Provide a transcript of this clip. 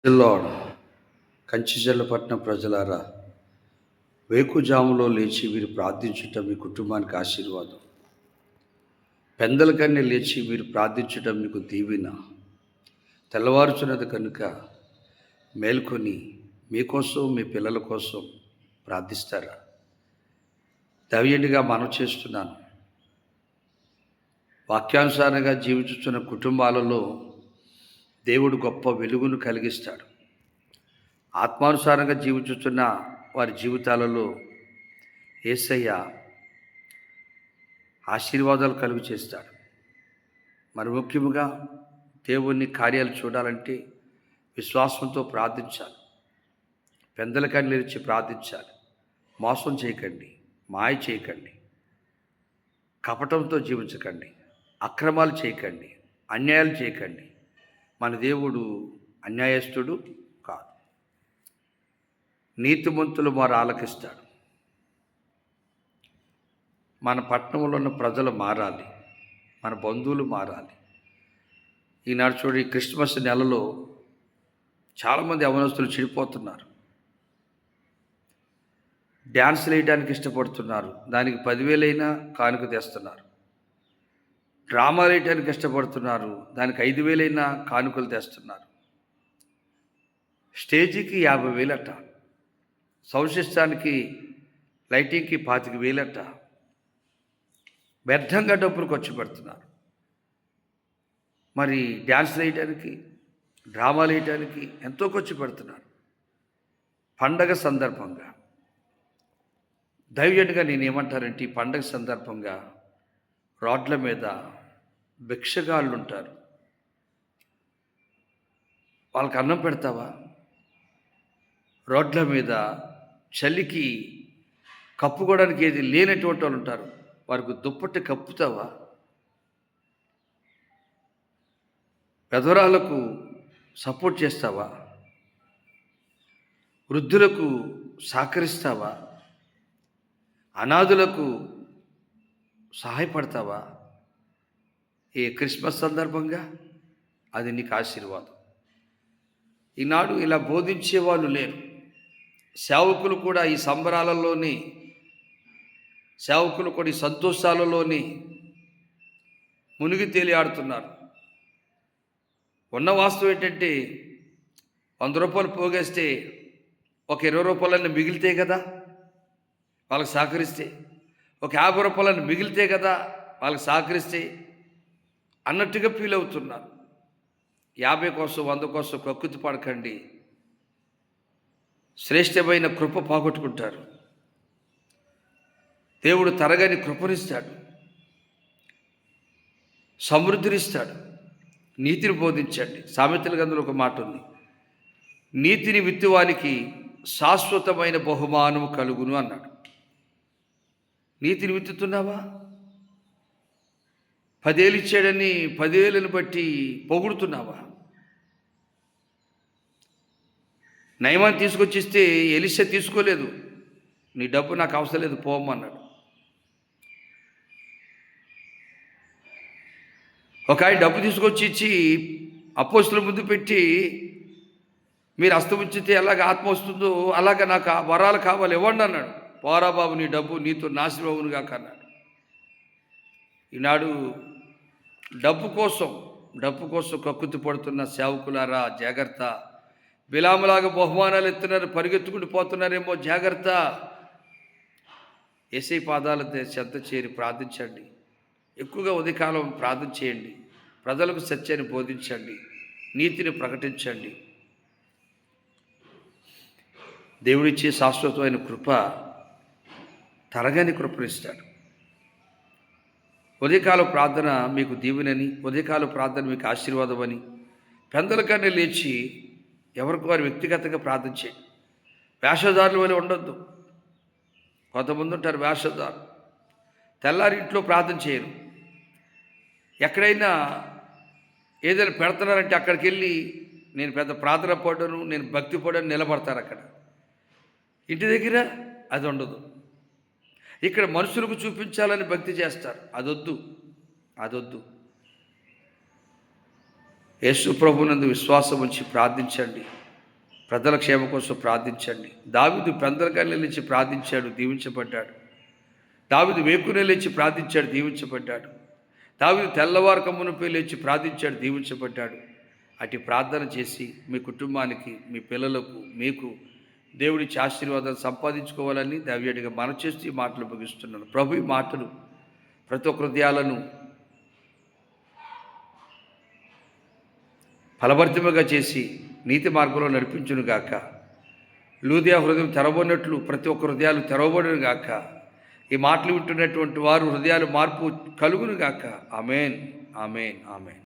Lord కంచిచర్లపట్నం ప్రజలారా, వేకుజాములో లేచి మీరు ప్రార్థించటం మీ కుటుంబానికి ఆశీర్వాదం. పెందలకన్నే లేచి మీరు ప్రార్థించటం మీకు దీవెన. తెల్లవారుచున్నది కనుక మేల్కొని మీకోసం మీ పిల్లల కోసం ప్రార్థిస్తారా? దైవజనుడిగా మనవి చేస్తున్నాను. వాక్యానుసారంగా జీవించుతున్న కుటుంబాలలో దేవుడు గొప్ప వెలుగును కలిగిస్తాడు. ఆత్మానుసారంగా జీవించుతున్న వారి జీవితాలలో యేసయ్య ఆశీర్వాదాలు కలుగు చేస్తాడు. మరి ముఖ్యంగా దేవుని కార్యాలు చూడాలంటే విశ్వాసంతో ప్రార్థించాలి. పెందలకని లేచి ప్రార్థించాలి. మోసం చేయకండి, మాయ చేయకండి, కపటంతో జీవించకండి, అక్రమాలు చేయకండి, అన్యాయాలు చేయకండి. మన దేవుడు అన్యాయస్తుడు కాదు. నీతిమంతులు వారు ఆలకిస్తాడు. మన పట్టణంలో ఉన్న ప్రజలు మారాలి, మన బంధువులు మారాలి. ఈనాడు చూడండి, క్రిస్మస్ నెలలో చాలామంది యవనస్తులు చెడిపోతున్నారు. డ్యాన్సులు వేయడానికి ఇష్టపడుతున్నారు, దానికి 10,000 కానుక తెస్తున్నారు. డ్రామాలు వేయడానికి ఇష్టపడుతున్నారు, దానికి 5,000 కానుకలు తెస్తున్నారు. స్టేజీకి 50,000 సౌండ్ సిస్టానికి లైటింగ్కి 25,000 వ్యర్థంగా డబ్బులు ఖర్చు పెడుతున్నారు. మరి డ్యాన్సులు వేయడానికి, డ్రామాలు వేయడానికి ఎంతో ఖర్చు పెడుతున్నారు. పండగ సందర్భంగా దైవజనుడిగా నేనేమంటానంటే, ఈ పండగ సందర్భంగా రోడ్ల మీద భిక్షగాళ్ళు ఉంటారు. వాళ్ళకి అన్నం పెడతావా? రోడ్ల మీద చలికి కప్పుకోవడానికి ఏది లేనటువంటి వాళ్ళు ఉంటారు, వారికి దుప్పటి కప్పుతావా? పెదవరాలకు సపోర్ట్ చేస్తావా? వృద్ధులకు సహకరిస్తావా? అనాథులకు సహాయపడతావా? ఈ క్రిస్మస్ సందర్భంగా అది నీకు ఆశీర్వాదం. ఈనాడు ఇలా బోధించే వాళ్ళు లేరు. సేవకులు కూడా ఈ సంబరాలలోని, సేవకులు కూడా ఈ సంతోషాలలోని మునిగి తేలియాడుతున్నారు. ఉన్న వాస్తవం ఏంటంటే, 100 రూపాయలు పోగేస్తే ఒక 20 రూపాయలన్నీ మిగిలితే కదా వాళ్ళకి సహకరిస్తే, ఒక 50 రూపాయలన్నీ మిగిలితే కదా వాళ్ళకి సహకరిస్తే అన్నట్టుగా ఫీల్ అవుతున్నారు. 50 కోసం 100 కోసం కక్కుతి పడకండి. శ్రేష్టమైన కృప పోగొట్టుకుంటారు. దేవుడు తరగని కృపనిస్తాడు, సమృద్ధినిస్తాడు. నీతిని బోధించండి. సామెతల గ్రంథంలో ఒక మాట ఉంది, నీతిని విత్తువానికి శాశ్వతమైన బహుమానము కలుగును అన్నాడు. నీతిని విత్తుతున్నావా? 10,000 ఇచ్చాడని 10,000ని బట్టి పొగుడుతున్నావా? నయమాన్ని తీసుకొచ్చిస్తే ఎలీషా తీసుకోలేదు. నీ డబ్బు నాకు అవసరం లేదు, పోమన్నాడు. ఒక ఆయన డబ్బు తీసుకొచ్చి ఇచ్చి అపోస్తుల ముందు పెట్టి, మీరు అస్తమించితే ఎలాగ ఆత్మ వస్తుందో అలాగ నాకు ఆ వరాలు కావాలి, ఇవ్వండి అన్నాడు. పోరా బాబు, నీ డబ్బు నీతో నాశనం అవునుగా అన్నాడు. ఈనాడు డబ్బు కోసం కక్కుతి పడుతున్న సేవకులారా జాగ్రత్త. బిలాములాగా బహుమానాలు ఎత్తున్నారు, పరిగెత్తుకుంటూ పోతున్నారేమో, జాగ్రత్త. యేసయ్య పాదాల చెంత చేరి ప్రార్థించండి. ఎక్కువగా ఉదయకాలం ప్రార్థన చేయండి. ప్రజలకు సత్యాన్ని బోధించండి, నీతిని ప్రకటించండి. దేవుడిచ్చే శాశ్వతమైన కృప తరగని కృపనిస్తాడు. ఉదయకాల ప్రార్థన మీకు దీవెనని, ఉదయకాల ప్రార్థన మీకు ఆశీర్వాదమని, పెందలకన్నా లేచి ఎవరికి వారు వ్యక్తిగతంగా ప్రార్థన చేయండి. వేషధారుల వల్ల ఉండొద్దు. కొంతమంది ఉంటారు వేషధారు, తెల్లారి ఇంట్లో ప్రార్థన చేయరు. ఎక్కడైనా ఏదైనా పెడుతున్నారంటే అక్కడికి వెళ్ళి నేను పెద్ద ప్రార్థన పడను, నేను భక్తి పడను నిలబడతారు. అక్కడ ఇంటి దగ్గర అది ఉండదు. ఇక్కడ మనుషులకు చూపించాలని భక్తి చేస్తారు. అదొద్దు. యేసు ప్రభునందు విశ్వాసం ఉంచి ప్రార్థించండి. ప్రజల క్షేమం కోసం ప్రార్థించండి. దావీదు పెందలకన్నే లేచి ప్రార్థించాడు, దీవించబడ్డాడు. దావీదు వేకునే లేచి ప్రార్థించాడు, దీవించబడ్డాడు. దావీదు తెల్లవారక మునుపే లేచి ప్రార్థించాడు, దీవించబడ్డాడు. అటు ప్రార్థన చేసి మీ కుటుంబానికి, మీ పిల్లలకు, మీకు దేవుడిచ్చి ఆశీర్వాదాలు సంపాదించుకోవాలని దైవజనుడిగా మనం చేస్తూ ఈ మాటలు ముగిస్తున్నాను. ప్రభు ఈ మాటలు ప్రతి ఒక్క హృదయాలను ఫలభరితముగా చేసి నీతి మార్గంలో నడిపించును గాక. లూదియా హృదయం తెరవబడినట్లు ప్రతి ఒక్క హృదయాలు తెరవబడును గాక. ఈ మాటలు వింటున్నటువంటి వారు హృదయాలు మార్పు కలుగును గాక. ఆమేన్, ఆమేన్, ఆమేన్.